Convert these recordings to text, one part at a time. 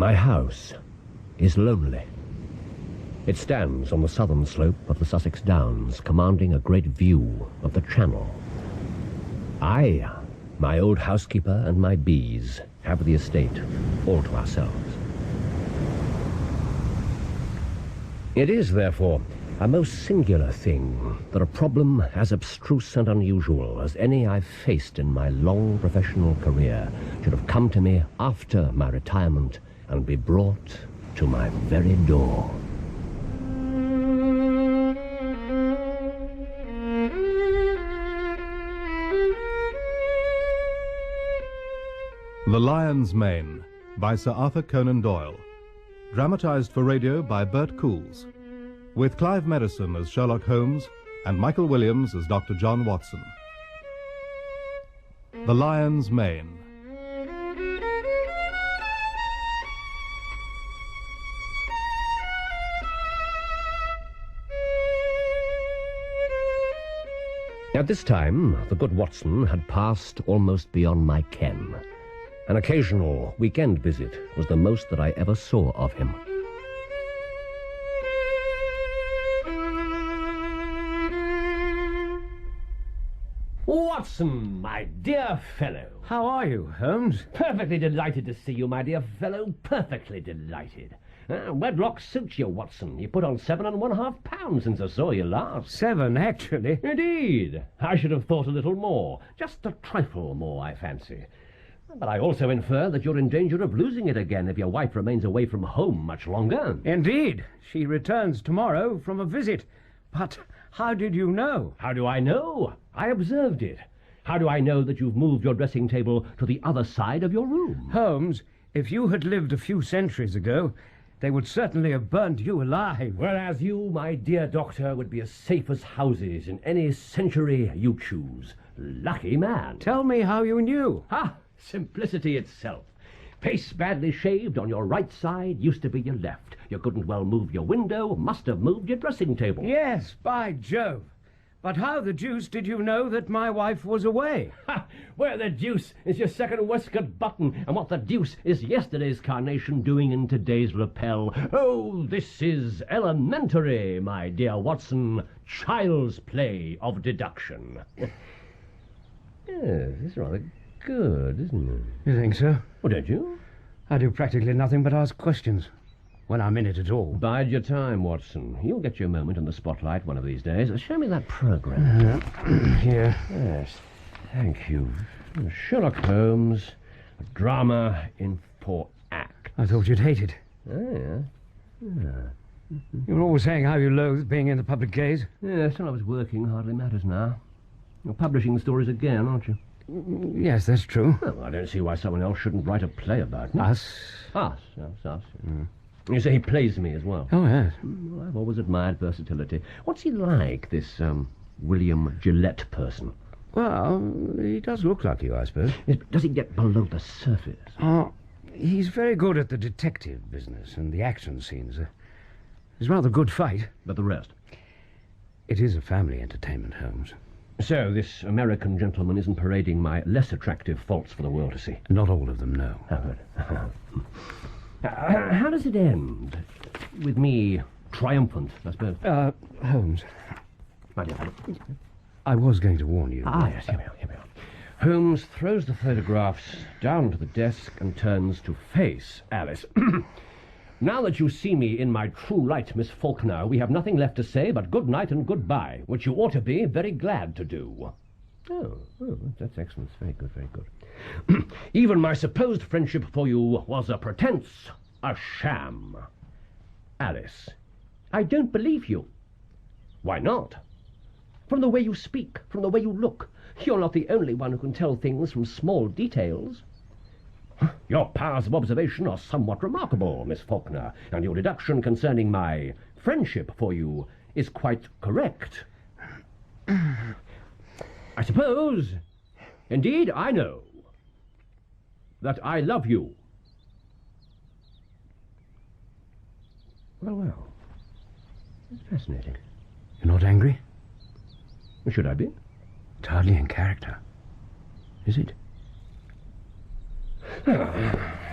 My house is lonely. It stands on the southern slope of the Sussex Downs, commanding a great view of the Channel. I, my old housekeeper, and my bees have the estate all to ourselves. It is, therefore, a most singular thing that a problem as abstruse and unusual as any I've faced in my long professional career should have come to me after my retirement and be brought to my very door. The Lion's Mane by Sir Arthur Conan Doyle. Dramatized for radio by Bert Coules. With Clive Madison as Sherlock Holmes and Michael Williams as Dr. John Watson. The Lion's Mane. At this time, the good Watson had passed almost beyond my ken. An occasional weekend visit was the most that I ever saw of him. Watson, my dear fellow. How are you, Holmes? Perfectly delighted to see you, my dear fellow. Perfectly delighted. Wedlock suits you, Watson. You put on 7½ pounds since I saw you last. 7, actually. Indeed. I should have thought a little more. Just a trifle more, I fancy. But I also infer that you're in danger of losing it again if your wife remains away from home much longer. Indeed. She returns tomorrow from a visit. But how did you know? How do I know? I observed it. How do I know that you've moved your dressing table to the other side of your room? Holmes, if you had lived a few centuries ago, they would certainly have burnt you alive. Whereas you, my dear doctor, would be as safe as houses in any century you choose. Lucky man. Tell me how you knew. Ha! Simplicity itself. Face badly shaved on your right side used to be your left. You couldn't well move your window, must have moved your dressing table. Yes, by Jove. But how the deuce did you know that my wife was away? Ha! Where the deuce is your second waistcoat button, and what the deuce is yesterday's carnation doing in today's lapel? Oh, this is elementary, my dear Watson. Child's play of deduction. Yes, this is rather good, isn't it? You think so? Oh, don't you? I do practically nothing but ask questions. When I'm in it at all. Bide your time, Watson. You'll get your moment in the spotlight one of these days. Show me that program. Here. Yes, thank you. Sherlock Holmes, a drama in 4 acts. I thought you'd hate it. Oh, yeah. You were always saying how you loathe being in the public gaze. Yes, well, I was working. Hardly matters now. You're publishing the stories again, aren't you? Yes, that's true. Well, I don't see why someone else shouldn't write a play about me. Us? Us, yes, us. You say he plays me as well. Oh, yes. Well, I've always admired versatility. What's he like, this William Gillette person? Well, he does look like you, I suppose. Yes, but does he get below the surface? Oh, he's very good at the detective business and the action scenes. He's rather good fight. But the rest? It is a family entertainment, Holmes. So this American gentleman isn't parading my less attractive faults for the world to see? Not all of them, no. How good. How does it end? With me triumphant, I suppose. Holmes, My dear fellow. I was going to warn you. Yes, here we are. Holmes throws the photographs down to the desk and turns to face Alice. Now that you see me in my true light, Miss Faulkner, we have nothing left to say but good night and goodbye, which you ought to be very glad to do. Oh, that's excellent. Very good, very good. Even my supposed friendship for you was a pretense, a sham. Alice, I don't believe you. Why not? From the way you speak, from the way you look, you're not the only one who can tell things from small details. Your powers of observation are somewhat remarkable, Miss Faulkner, and your deduction concerning my friendship for you is quite correct. I suppose, indeed I know, that I love you. Well, that's fascinating. You're not angry? Should I be? It's hardly in character, is it?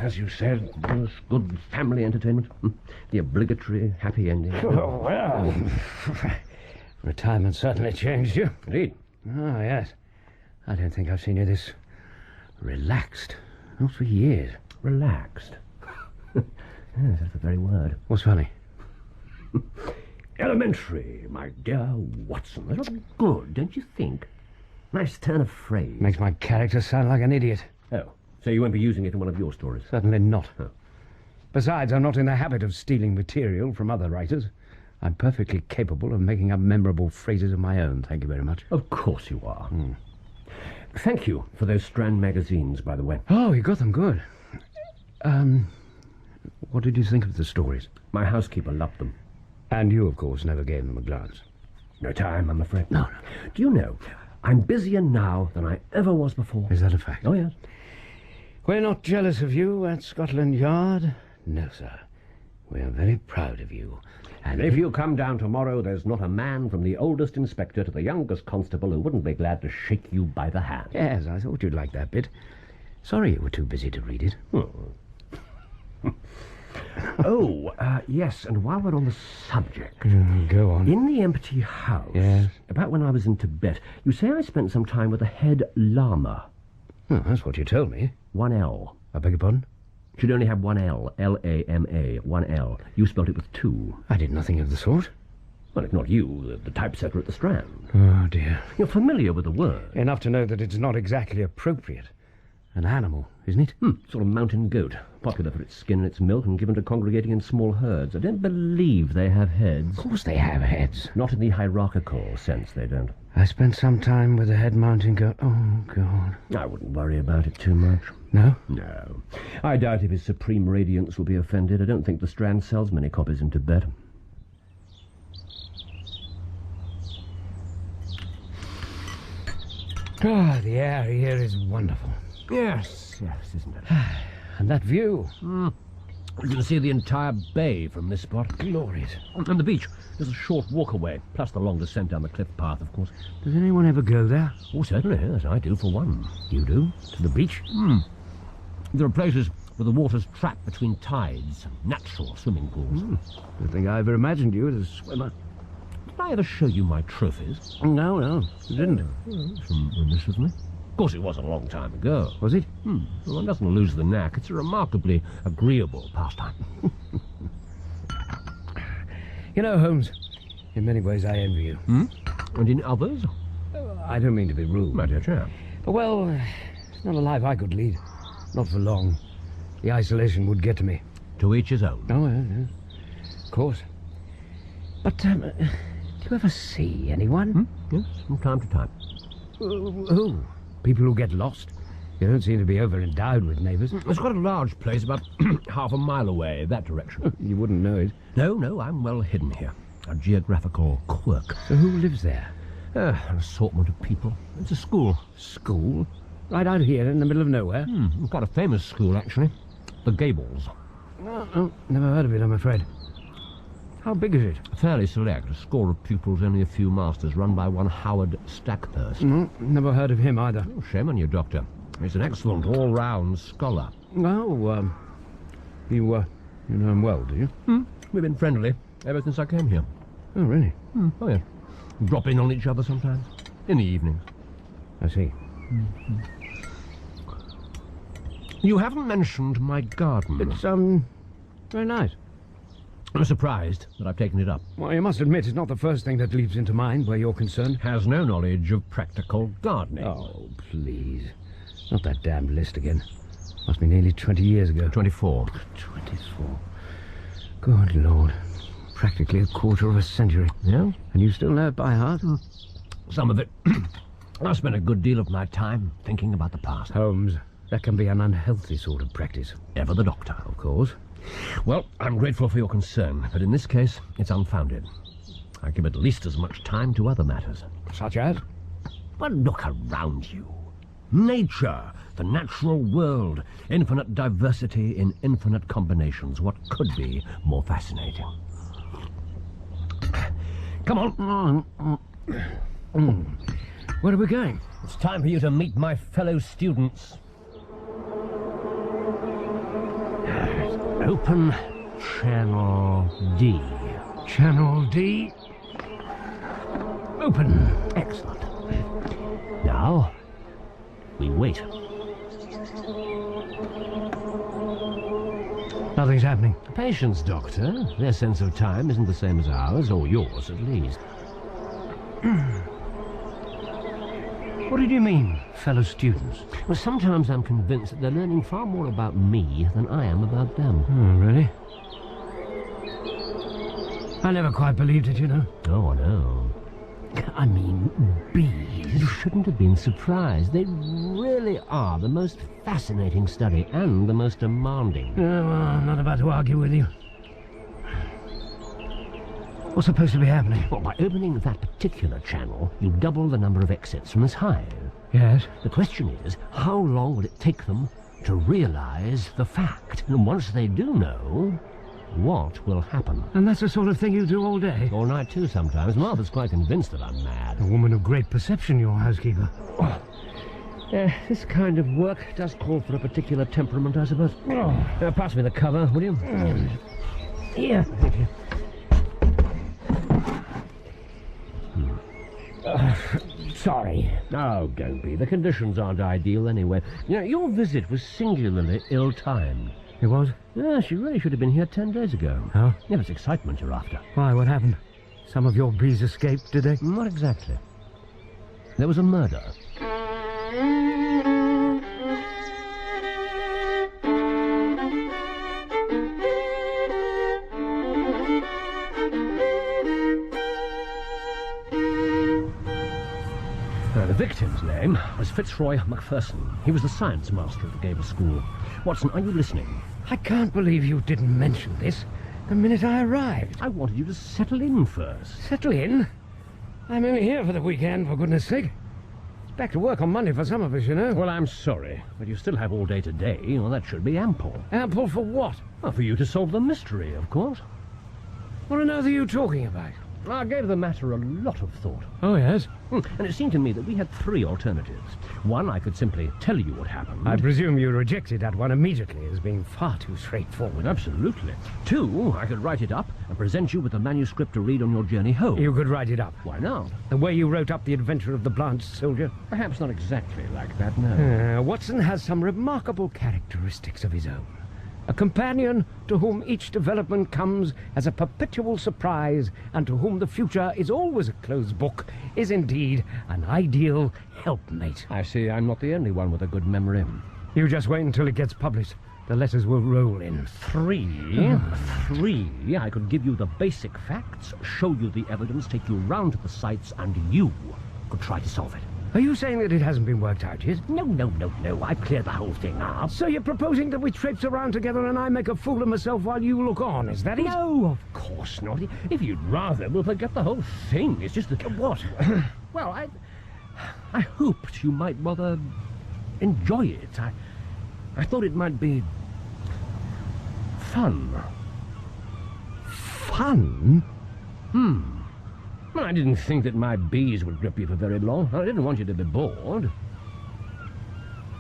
as you said, yes, good family entertainment. The obligatory happy ending. Oh, well, retirement certainly changed you. Indeed. Oh, yes. I don't think I've seen you this relaxed. Not for years. Relaxed. Yes, that's the very word. What's funny? Elementary, my dear Watson. That's good, don't you think? Nice turn of phrase. Makes my character sound like an idiot. Oh, so you won't be using it in one of your stories? Certainly not. Oh. Besides, I'm not in the habit of stealing material from other writers. I'm perfectly capable of making up memorable phrases of my own, thank you very much. Of course you are. Thank you for those Strand magazines, by the way. Oh, you got them good. What did you think of the stories? My housekeeper loved them. And you, of course, never gave them a glance. No time, I'm afraid. No. Do you know, I'm busier now than I ever was before. Is that a fact? Oh, yes. We're not jealous of you at Scotland Yard. No, sir. We are very proud of you. And if you come down tomorrow, there's not a man from the oldest inspector to the youngest constable who wouldn't be glad to shake you by the hand. Yes, I thought you'd like that bit. Sorry you were too busy to read it. Yes, and while we're on the subject... Go on. In the empty house, Yes. about when I was in Tibet, you say I spent some time with the head lama. Oh, that's what you told me. 1L. I beg your pardon? Should only have 1L. L-A-M-A. 1L. You spelt it with 2. I did nothing of the sort. Well, if not you, the typesetter at the Strand. Oh, dear. You're familiar with the word. Enough to know that it's not exactly appropriate. An animal, isn't it? Sort of mountain goat. Popular for its skin and its milk and given to congregating in small herds. I don't believe they have heads. Of course they have heads. Not in the hierarchical sense, they don't. I spent some time with a head mountain goat. Oh, God. I wouldn't worry about it too much. No? No. I doubt if his supreme radiance will be offended. I don't think the Strand sells many copies in Tibet. Ah, the air here is wonderful. Yes, isn't it? And that view. You can see the entire bay from this spot. Glorious. And the beach. There's a short walk away, plus the long descent down the cliff path, of course. Does anyone ever go there? Oh, certainly, yes, I do for one. You do? To the beach? There are places where the water's trapped between tides, natural swimming pools. Don't think I ever imagined you as a swimmer. Did I ever show you my trophies? No, you didn't. That's remiss of me. Of course, it was a long time ago. Was it? Well, one doesn't lose the knack. It's a remarkably agreeable pastime. You know, Holmes, in many ways I envy you. And in others? I don't mean to be rude. My dear chap. Well, it's not a life I could lead. Not for long. The isolation would get to me. To each his own. Oh, yeah. Of course. But, do you ever see anyone? Yes, from time to time. Who? People who get lost? You don't seem to be over-endowed with neighbours. It's quite a large place, about half a mile away, that direction. You wouldn't know it. No, I'm well hidden here. A geographical quirk. So who lives there? An assortment of people. It's a school. School? Right out here in the middle of nowhere? Quite a famous school, actually. The Gables. Oh, never heard of it, I'm afraid. How big is it? Fairly select. A score of pupils, only a few masters, run by one Howard Stackhurst. No, never heard of him either. Oh, shame on you, Doctor. He's an excellent all-round scholar. Oh, you know him well, do you? We've been friendly ever since I came here. Oh, really? Oh, yes. Drop in on each other sometimes. In the evenings. I see. You haven't mentioned my garden. It's, very nice. I'm surprised that I've taken it up. Well, you must admit it's not the first thing that leaps into mind where you're concerned. Has no knowledge of practical gardening. Oh, please. Not that damned list again. Must be nearly 20 years ago. 24. 24. Good Lord. Practically a quarter of a century. Yeah? And you still know it by heart? Some of it. I spent a good deal of my time thinking about the past. Holmes, that can be an unhealthy sort of practice. Ever the doctor. Of course. Well, I'm grateful for your concern, but in this case, it's unfounded. I give at least as much time to other matters. Such as? Well, look around you. Nature, the natural world, infinite diversity in infinite combinations. What could be more fascinating? Come on. Where are we going? It's time for you to meet my fellow students. Open Channel D. Channel D. Open. Excellent. Now, we wait. Nothing's happening. Patience, Doctor. Their sense of time isn't the same as ours, or yours at least. What did you mean, fellow students? Well, sometimes I'm convinced that they're learning far more about me than I am about them. Oh, really? I never quite believed it, you know. Oh, I know. I mean, bees. You shouldn't have been surprised. They really are the most fascinating study and the most demanding. Well, I'm not about to argue with you. What's supposed to be happening? Well, by opening that particular channel, you double the number of exits from this hive. Yes? The question is, how long will it take them to realize the fact? And once they do know, what will happen? And that's the sort of thing you do all day? All night, too, sometimes. Martha's quite convinced that I'm mad. A woman of great perception, your housekeeper. This kind of work does call for a particular temperament, I suppose. Pass me the cover, will you? Here. Thank you. Sorry. Oh, don't be. The conditions aren't ideal anyway. You know, your visit was singularly ill-timed. It was? Yes, you really should have been here 10 days ago. Oh? Yeah, it's excitement you're after. Why, what happened? Some of your bees escaped, did they? Not exactly. There was a murder. The victim's name was Fitzroy MacPherson. He was the science master at the Gable School. Watson, are you listening? I can't believe you didn't mention this the minute I arrived. I wanted you to settle in first. Settle in? I'm only here for the weekend, for goodness sake. It's back to work on Monday for some of us, you know. Well, I'm sorry, but you still have all day today. Well, that should be ample. Ample for what? Well, for you to solve the mystery, of course. What on earth are you talking about? I gave the matter a lot of thought. Oh, yes? And it seemed to me that we had three alternatives. One, I could simply tell you what happened. I presume you rejected that one immediately as being far too straightforward. Absolutely. Two, I could write it up and present you with a manuscript to read on your journey home. You could write it up. Why not? The way you wrote up the adventure of the blanched soldier? Perhaps not exactly like that, no. Watson has some remarkable characteristics of his own. A companion to whom each development comes as a perpetual surprise and to whom the future is always a closed book is indeed an ideal helpmate. I see I'm not the only one with a good memory. You just wait until it gets published. The letters will roll in. Three, I could give you the basic facts, show you the evidence, take you round to the sites, and you could try to solve it. Are you saying that it hasn't been worked out yet? No. I've cleared the whole thing up. So you're proposing that we traipse around together and I make a fool of myself while you look on, is that it? No, of course not. If you'd rather, we'll forget the whole thing. It's just that... What? Well, I hoped you might rather enjoy it. I thought it might be... fun. Fun? Well, I didn't think that my bees would grip you for very long. I didn't want you to be bored.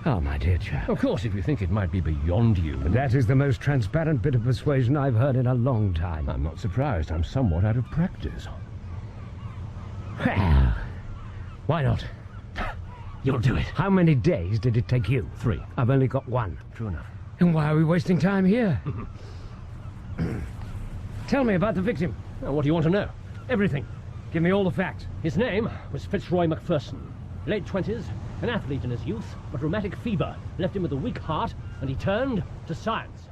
Oh, my dear chap. Of course, if you think it might be beyond you... That is the most transparent bit of persuasion I've heard in a long time. I'm not surprised. I'm somewhat out of practice. Well, why not? You'll do it. How many days did it take you? 3. I've only got 1. True enough. And why are we wasting time here? Tell me about the victim. What do you want to know? Everything. Give me all the facts. His name was Fitzroy MacPherson. Late 20s, an athlete in his youth, but rheumatic fever left him with a weak heart, and he turned to science.